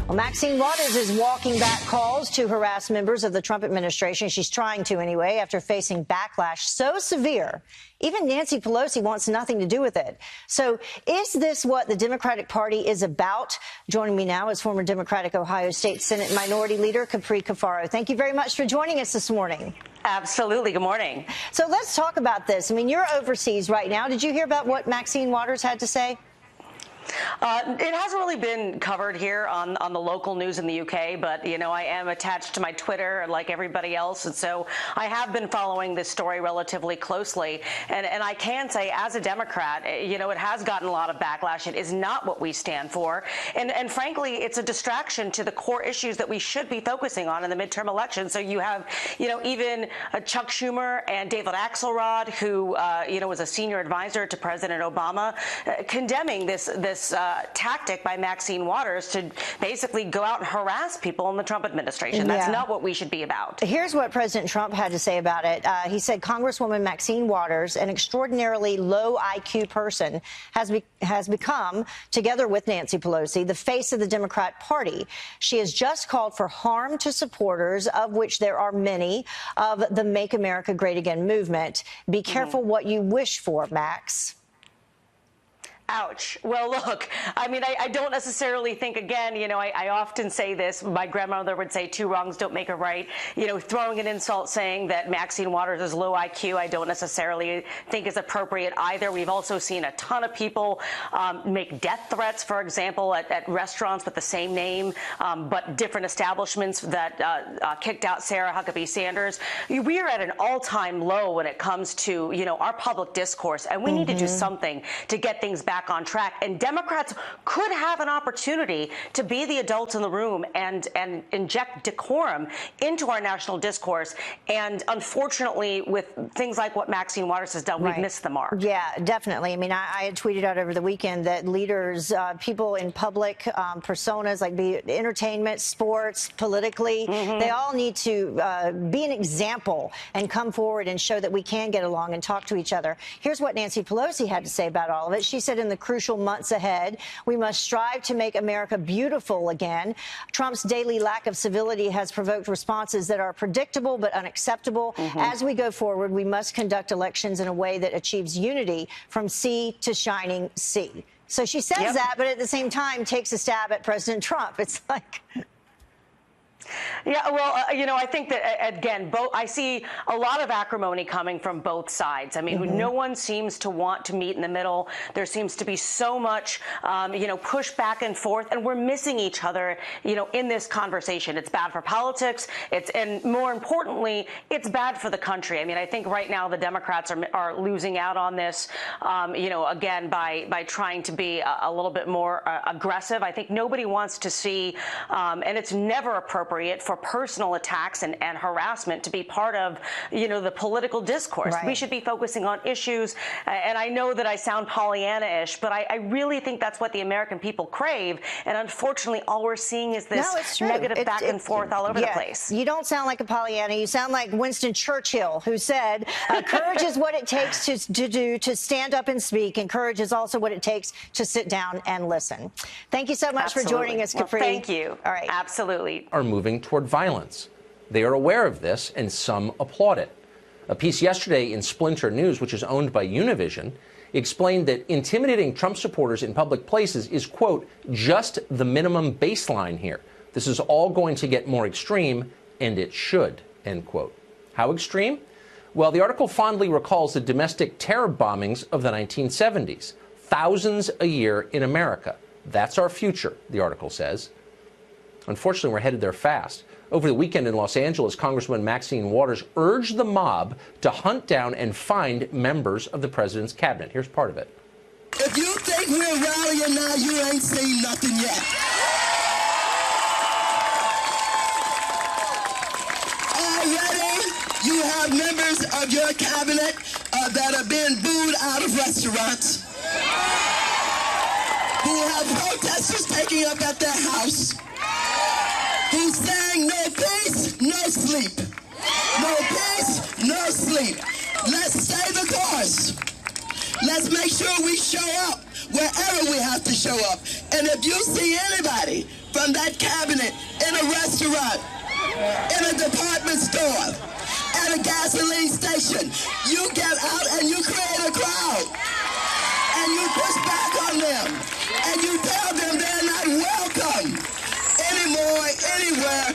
Well, Maxine Waters is walking back calls to harass members of the Trump administration. She's trying to anyway, after facing backlash so severe, even Nancy Pelosi wants nothing to do with it. So is this what the Democratic Party is about? Joining me now is former Democratic Ohio State Senate Minority Leader Capri Cafaro. Thank you very much for joining us this morning. Absolutely. Good morning. So let's talk about this. I mean, you're overseas right now. Did you hear about what Maxine Waters had to say? It hasn't really been covered here on the local news in the UK, but, you know, I am attached to my Twitter like everybody else. And so I have been following this story relatively closely. And I can say, as a Democrat, you know, it has gotten a lot of backlash. It is not what we stand for. And frankly, it's a distraction to the core issues that we should be focusing on in the midterm election. So you have, you know, even Chuck Schumer and David Axelrod, who, you know, was a senior advisor to President Obama, condemning this tactic by Maxine Waters to basically go out and harass people in the Trump administration. That's not what we should be about. Here's what President Trump had to say about it. He said Congresswoman Maxine Waters, an extraordinarily low IQ person, has become, together with Nancy Pelosi, the face of the Democrat Party. She has just called for harm to supporters, of which there are many, of the Make America Great Again movement. Be careful what you wish for, Max. Ouch. Well, look, I mean, I don't necessarily think, again, you know, I often say this. My grandmother would say 2 wrongs don't make a right. You know, throwing an insult saying that Maxine Waters is low IQ, I don't necessarily think is appropriate either. We've also seen a ton of people make death threats, for example, at restaurants with the same name, but different establishments that kicked out Sarah Huckabee Sanders. We are at an all-time low when it comes to, you know, our public discourse, and we need to do something to get things back on track. And Democrats could have an opportunity to be the adults in the room and inject decorum into our national discourse. And unfortunately, with things like what Maxine Waters has done, we've missed the mark. Yeah, definitely. I mean, I had tweeted out over the weekend that leaders, people in public personas, like be it entertainment, sports, politically, they all need to be an example and come forward and show that we can get along and talk to each other. Here's what Nancy Pelosi had to say about all of it. She said, in the crucial months ahead, we must strive to make America beautiful again. Trump's daily lack of civility has provoked responses that are predictable but unacceptable. As we go forward, we must conduct elections in a way that achieves unity from sea to shining sea. So she says that, but at the same time takes a stab at President Trump. It's like... Yeah, well, you know, I think that, again, I see a lot of acrimony coming from both sides. I mean, no one seems to want to meet in the middle. There seems to be so much, you know, push back and forth, and we're missing each other, you know, in this conversation. It's bad for politics. And more importantly, it's bad for the country. I mean, I think right now the Democrats are losing out on this, you know, again, by trying to be a little bit more aggressive. I think nobody wants to see, and it's never appropriate for personal attacks and harassment to be part of, you know, the political discourse. We should be focusing on issues. And I know that I sound Pollyanna-ish, but I really think that's what the American people crave. And unfortunately, all we're seeing is this negative back and forth all over the place. You don't sound like a Pollyanna. You sound like Winston Churchill, who said, courage is what it takes to stand up and speak, and courage is also what it takes to sit down and listen. Thank you so much for joining us, Capri. Well, thank you. All right. Absolutely. Are moving toward violence. They are aware of this, and some applaud it. A piece yesterday in Splinter News, which is owned by Univision, explained that intimidating Trump supporters in public places is, quote, just the minimum baseline here. This is all going to get more extreme, and it should, end quote. How extreme? Well, the article fondly recalls the domestic terror bombings of the 1970s. Thousands a year in America. That's our future, the article says. Unfortunately, we're headed there fast. Over the weekend in Los Angeles, Congresswoman Maxine Waters urged the mob to hunt down and find members of the president's cabinet. Here's part of it. If you think we're rallying now, you ain't seen nothing yet. Already, you have members of your cabinet that are being booed out of restaurants, who have protesters taking up at their house, who's saying no peace, no sleep. No peace, no sleep. Let's stay the course. Let's make sure we show up wherever we have to show up. And if you see anybody from that cabinet in a restaurant, in a department store, at a gasoline station, you get out and you create a crowd. And you push back on them. And you tell them they're not welcome anymore, anywhere.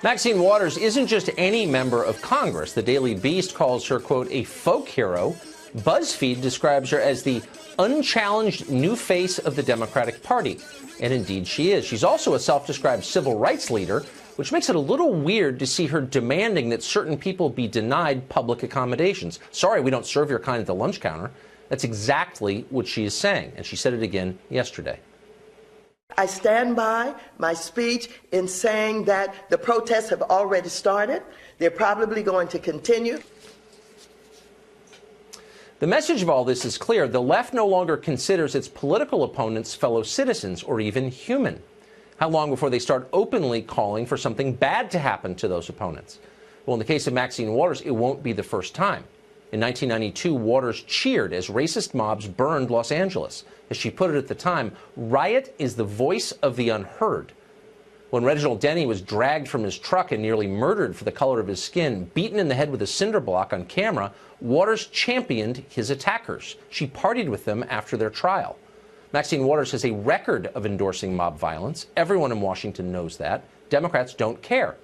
Maxine Waters isn't just any member of Congress. The Daily Beast calls her, quote, a folk hero. BuzzFeed describes her as the unchallenged new face of the Democratic Party. And indeed she is. She's also a self-described civil rights leader, which makes it a little weird to see her demanding that certain people be denied public accommodations. Sorry, we don't serve your kind at the lunch counter. That's exactly what she is saying, and she said it again yesterday. I stand by my speech in saying that the protests have already started. They're probably going to continue. The message of all this is clear. The left no longer considers its political opponents fellow citizens or even human. How long before they start openly calling for something bad to happen to those opponents? Well, in the case of Maxine Waters, it won't be the first time. In 1992, Waters cheered as racist mobs burned Los Angeles. As she put it at the time, riot is the voice of the unheard. When Reginald Denny was dragged from his truck and nearly murdered for the color of his skin, beaten in the head with a cinder block on camera, Waters championed his attackers. She partied with them after their trial. Maxine Waters has a record of endorsing mob violence. Everyone in Washington knows that. Democrats don't care.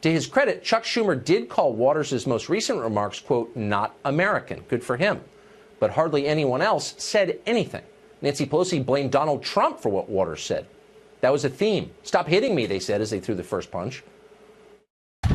To his credit, Chuck Schumer did call Waters' most recent remarks, quote, not American. Good for him. But hardly anyone else said anything. Nancy Pelosi blamed Donald Trump for what Waters said. That was a theme. Stop hitting me, they said as they threw the first punch.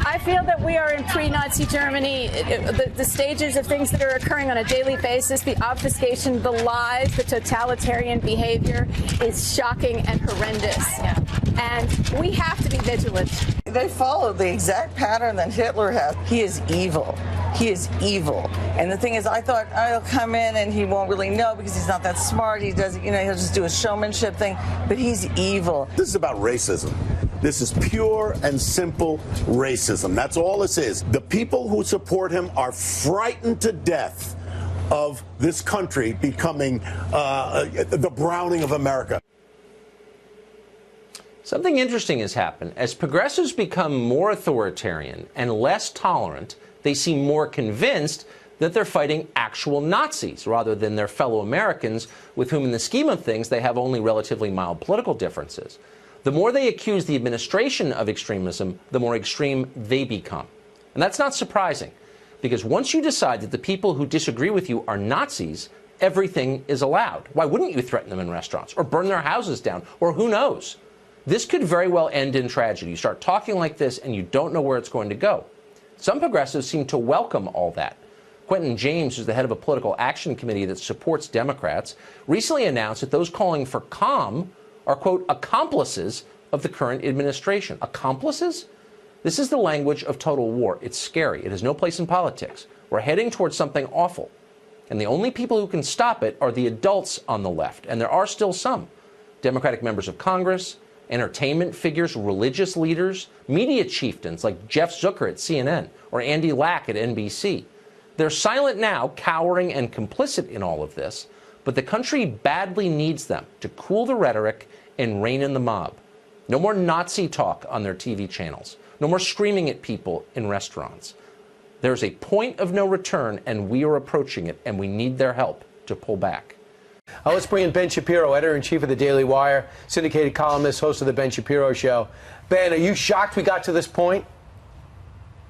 I feel that we are in pre-Nazi Germany. The stages of things that are occurring on a daily basis, the obfuscation, the lies, the totalitarian behavior is shocking and horrendous. Yeah. And we have to be vigilant. They follow the exact pattern that Hitler has. He is evil. He is evil. And the thing is, I thought, I'll come in and he won't really know because he's not that smart. He doesn't, he'll just do a showmanship thing. But he's evil. This is about racism. This is pure and simple racism. That's all this is. The people who support him are frightened to death of this country becoming the Browning of America. Something interesting has happened. As progressives become more authoritarian and less tolerant, they seem more convinced that they're fighting actual Nazis rather than their fellow Americans with whom, in the scheme of things, they have only relatively mild political differences. The more they accuse the administration of extremism, the more extreme they become. And that's not surprising, because once you decide that the people who disagree with you are Nazis, everything is allowed. Why wouldn't you threaten them in restaurants or burn their houses down, or who knows? This could very well end in tragedy. You start talking like this and you don't know where it's going to go. Some progressives seem to welcome all that. Quentin James, who's the head of a political action committee that supports Democrats, recently announced that those calling for calm are, quote, accomplices of the current administration. Accomplices? This is the language of total war. It's scary. It has no place in politics. We're heading towards something awful. And the only people who can stop it are the adults on the left. And there are still some. Democratic members of Congress, entertainment figures, religious leaders, media chieftains like Jeff Zucker at CNN or Andy Lack at NBC. They're silent now, cowering and complicit in all of this, but the country badly needs them to cool the rhetoric and rein in the mob. No more Nazi talk on their TV channels. No more screaming at people in restaurants. There's a point of no return, and we are approaching it, and we need their help to pull back. Let's bring in Ben Shapiro, editor-in-chief of the Daily Wire, syndicated columnist, host of the Ben Shapiro Show. Ben, are you shocked we got to this point?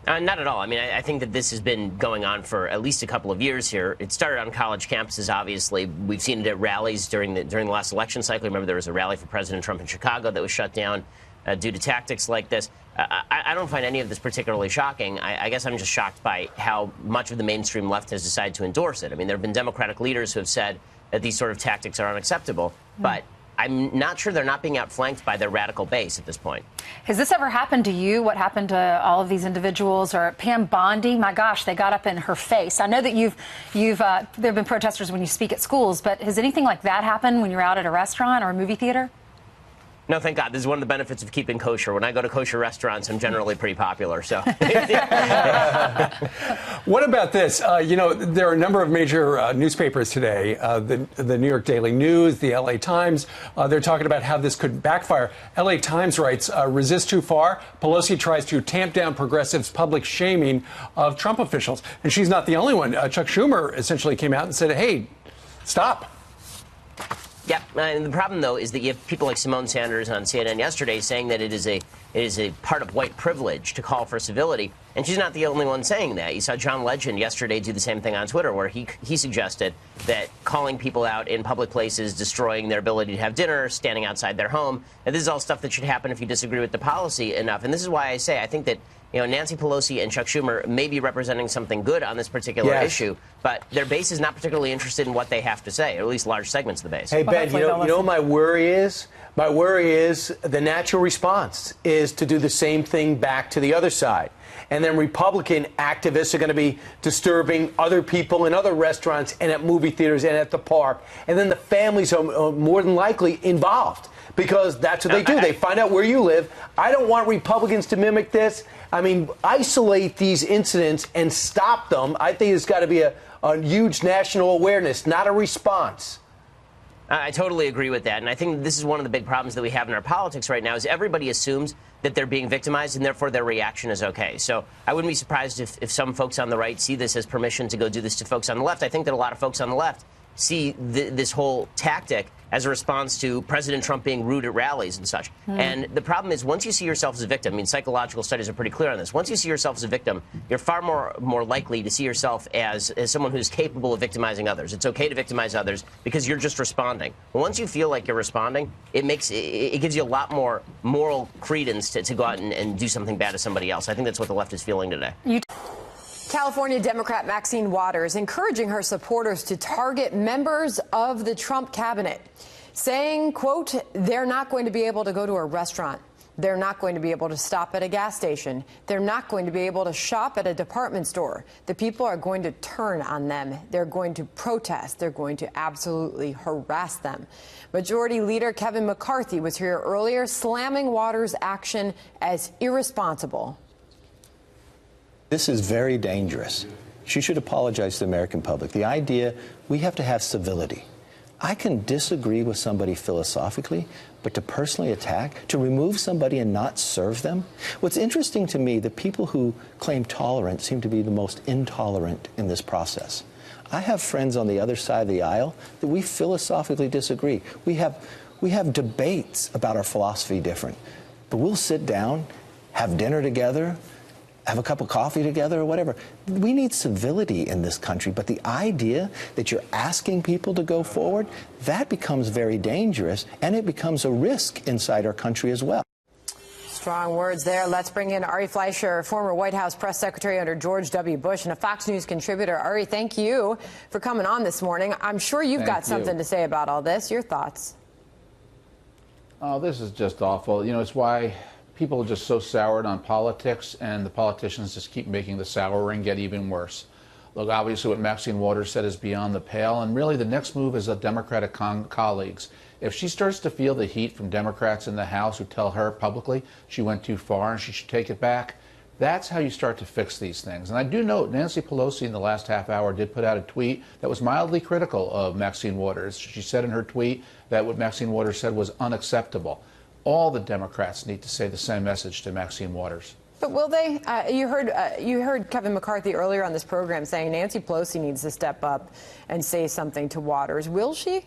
Not at all. I mean, I think that this has been going on for at least a couple of years here. It started on college campuses, obviously. We've seen it at rallies during the last election cycle. Remember, there was a rally for President Trump in Chicago that was shut down due to tactics like this. I don't find any of this particularly shocking. I guess I'm just shocked by how much of the mainstream left has decided to endorse it. I mean, there have been Democratic leaders who have said that these sort of tactics are unacceptable, but I'm not sure they're not being outflanked by their radical base at this point. Has this ever happened to you? What happened to all of these individuals? Or Pam Bondi? My gosh, they got up in her face. I know that there have been protesters when you speak at schools, but has anything like that happened when you're out at a restaurant or a movie theater? No, thank God. This is one of the benefits of keeping kosher. When I go to kosher restaurants, I'm generally pretty popular. So, what about this? There are a number of major newspapers today, the New York Daily News, the LA Times. They're talking about how this could backfire. LA Times writes, resist too far. Pelosi tries to tamp down progressives' public shaming of Trump officials. And she's not the only one. Chuck Schumer essentially came out and said, hey, stop. Yeah, and the problem, though, is that you have people like Simone Sanders on CNN yesterday saying that it is a part of white privilege to call for civility, and she's not the only one saying that. You saw John Legend yesterday do the same thing on Twitter, where he suggested that calling people out in public places, destroying their ability to have dinner, standing outside their home, and this is all stuff that should happen if you disagree with the policy enough. And this is why I say I think that Nancy Pelosi and Chuck Schumer may be representing something good on this particular issue, but their base is not particularly interested in what they have to say, or at least large segments of the base. Hey, Ben, you know what my worry is? My worry is the natural response is to do the same thing back to the other side. And then Republican activists are going to be disturbing other people in other restaurants and at movie theaters and at the park. And then the families are more than likely involved because that's what they do. They find out where you live. I don't want Republicans to mimic this. I mean, isolate these incidents and stop them. I think it's got to be a huge national awareness, not a response. I totally agree with that. And I think this is one of the big problems that we have in our politics right now is everybody assumes that they're being victimized and therefore their reaction is okay. So I wouldn't be surprised if some folks on the right see this as permission to go do this to folks on the left. I think that a lot of folks on the left see this whole tactic as a response to President Trump being rude at rallies and such. And the problem is once you see yourself as a victim, I mean, psychological studies are pretty clear on this. Once you see yourself as a victim, you're far more likely to see yourself as someone who's capable of victimizing others. It's okay to victimize others because you're just responding. But once you feel like you're responding, it gives you a lot more moral credence to go out and do something bad to somebody else. I think that's what the left is feeling today. California Democrat Maxine Waters encouraging her supporters to target members of the Trump cabinet, saying, quote, they're not going to be able to go to a restaurant. They're not going to be able to stop at a gas station. They're not going to be able to shop at a department store. The people are going to turn on them. They're going to protest. They're going to absolutely harass them. Majority Leader Kevin McCarthy was here earlier, slamming Waters' action as irresponsible. This is very dangerous. She should apologize to the American public. The idea, we have to have civility. I can disagree with somebody philosophically, but to personally attack, to remove somebody and not serve them? What's interesting to me, the people who claim tolerance seem to be the most intolerant in this process. I have friends on the other side of the aisle that we philosophically disagree. We have debates about our philosophy different, but we'll sit down, have dinner together, have a cup of coffee together or whatever. We need civility in this country, but the idea that you're asking people to go forward, that becomes very dangerous, and it becomes a risk inside our country as well. Strong words there. Let's bring in Ari Fleischer, former White House press secretary under George W. Bush and a Fox News contributor. Ari, thank you for coming on this morning. I'm sure you've got something to say about all this. Your thoughts? Oh, this is just awful. You know, it's why people are just so soured on politics, and the politicians just keep making the souring get even worse. Look, obviously what Maxine Waters said is beyond the pale, and really the next move is the Democratic colleagues. If she starts to feel the heat from Democrats in the House who tell her publicly she went too far and she should take it back, that's how you start to fix these things. And I do note Nancy Pelosi in the last half hour did put out a tweet that was mildly critical of Maxine Waters. She said in her tweet that what Maxine Waters said was unacceptable. All the Democrats need to say the same message to Maxine Waters. But will they? You heard Kevin McCarthy earlier on this program saying Nancy Pelosi needs to step up and say something to Waters. Will she?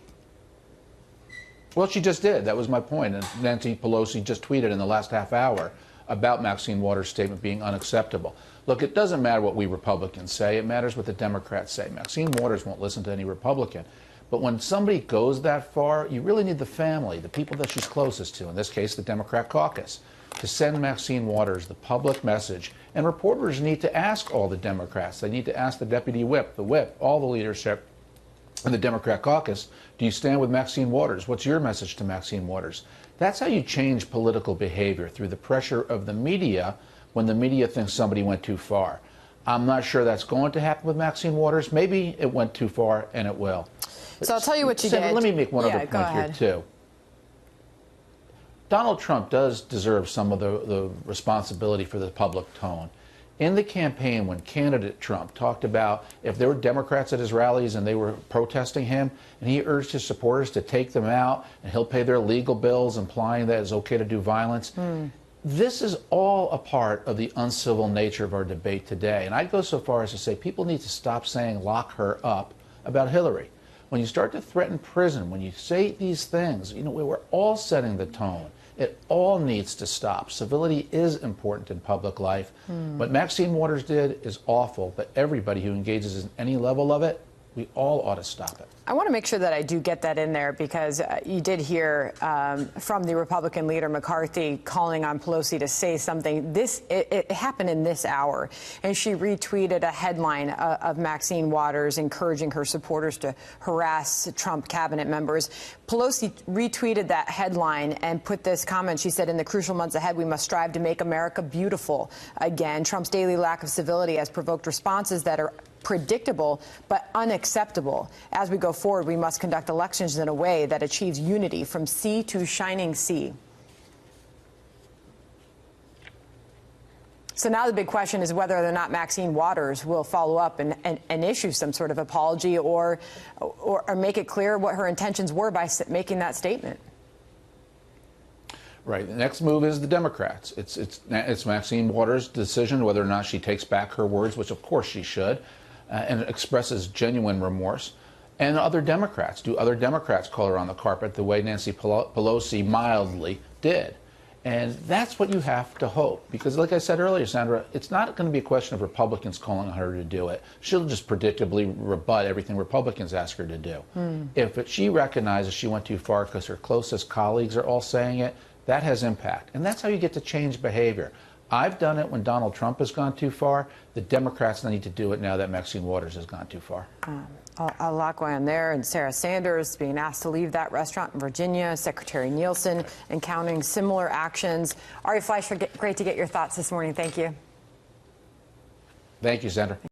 Well, she just did. That was my point. And Nancy Pelosi just tweeted in the last half hour about Maxine Waters' statement being unacceptable. Look, it doesn't matter what we Republicans say. It matters what the Democrats say. Maxine Waters won't listen to any Republican. But when somebody goes that far, you really need the family, the people that she's closest to, in this case, the Democrat caucus, to send Maxine Waters the public message. And reporters need to ask all the Democrats. They need to ask the deputy whip, all the leadership in the Democrat caucus, do you stand with Maxine Waters? What's your message to Maxine Waters? That's how you change political behavior, through the pressure of the media when the media thinks somebody went too far. I'm not sure that's going to happen with Maxine Waters. Maybe it went too far, and it will. So I'll tell you what you did. Let me make one other point here, too. Donald Trump does deserve some of the responsibility for the public tone. In the campaign, when candidate Trump talked about if there were Democrats at his rallies and they were protesting him, and he urged his supporters to take them out and he'll pay their legal bills, implying that it's okay to do violence. This is all a part of the uncivil nature of our debate today. And I'd go so far as to say people need to stop saying lock her up about Hillary. When you start to threaten prison, when you say these things, you know, we're all setting the tone. It all needs to stop. Civility is important in public life. What Maxine Waters did is awful, but everybody who engages in any level of it, we all ought to stop it. I want to make sure that I do get that in there because you did hear from the Republican leader McCarthy calling on Pelosi to say something. It happened in this hour, and she retweeted a headline of Maxine Waters encouraging her supporters to harass Trump cabinet members. Pelosi retweeted that headline and put this comment. She said, "In the crucial months ahead, we must strive to make America beautiful again. Trump's daily lack of civility has provoked responses that are predictable but unacceptable. As we go forward, we must conduct elections in a way that achieves unity from sea to shining sea." So now the big question is whether or not Maxine Waters will follow up and issue some sort of apology or make it clear what her intentions were by making that statement. Right. The next move is the Democrats. It's Maxine Waters' decision whether or not she takes back her words, which of course she should, and expresses genuine remorse. And other Democrats. Do other Democrats call her on the carpet the way Nancy Pelosi mildly did? And that's what you have to hope. Because like I said earlier, Sandra, it's not going to be a question of Republicans calling on her to do it. She'll just predictably rebut everything Republicans ask her to do. If she recognizes she went too far because her closest colleagues are all saying it, that has impact. And that's how you get to change behavior. I've done it when Donald Trump has gone too far. The Democrats need to do it now that Maxine Waters has gone too far. A lot going on there. And Sarah Sanders being asked to leave that restaurant in Virginia. Secretary Nielsen encountering similar actions. Ari Fleischer, great to get your thoughts this morning. Thank you. Thank you, Sandra.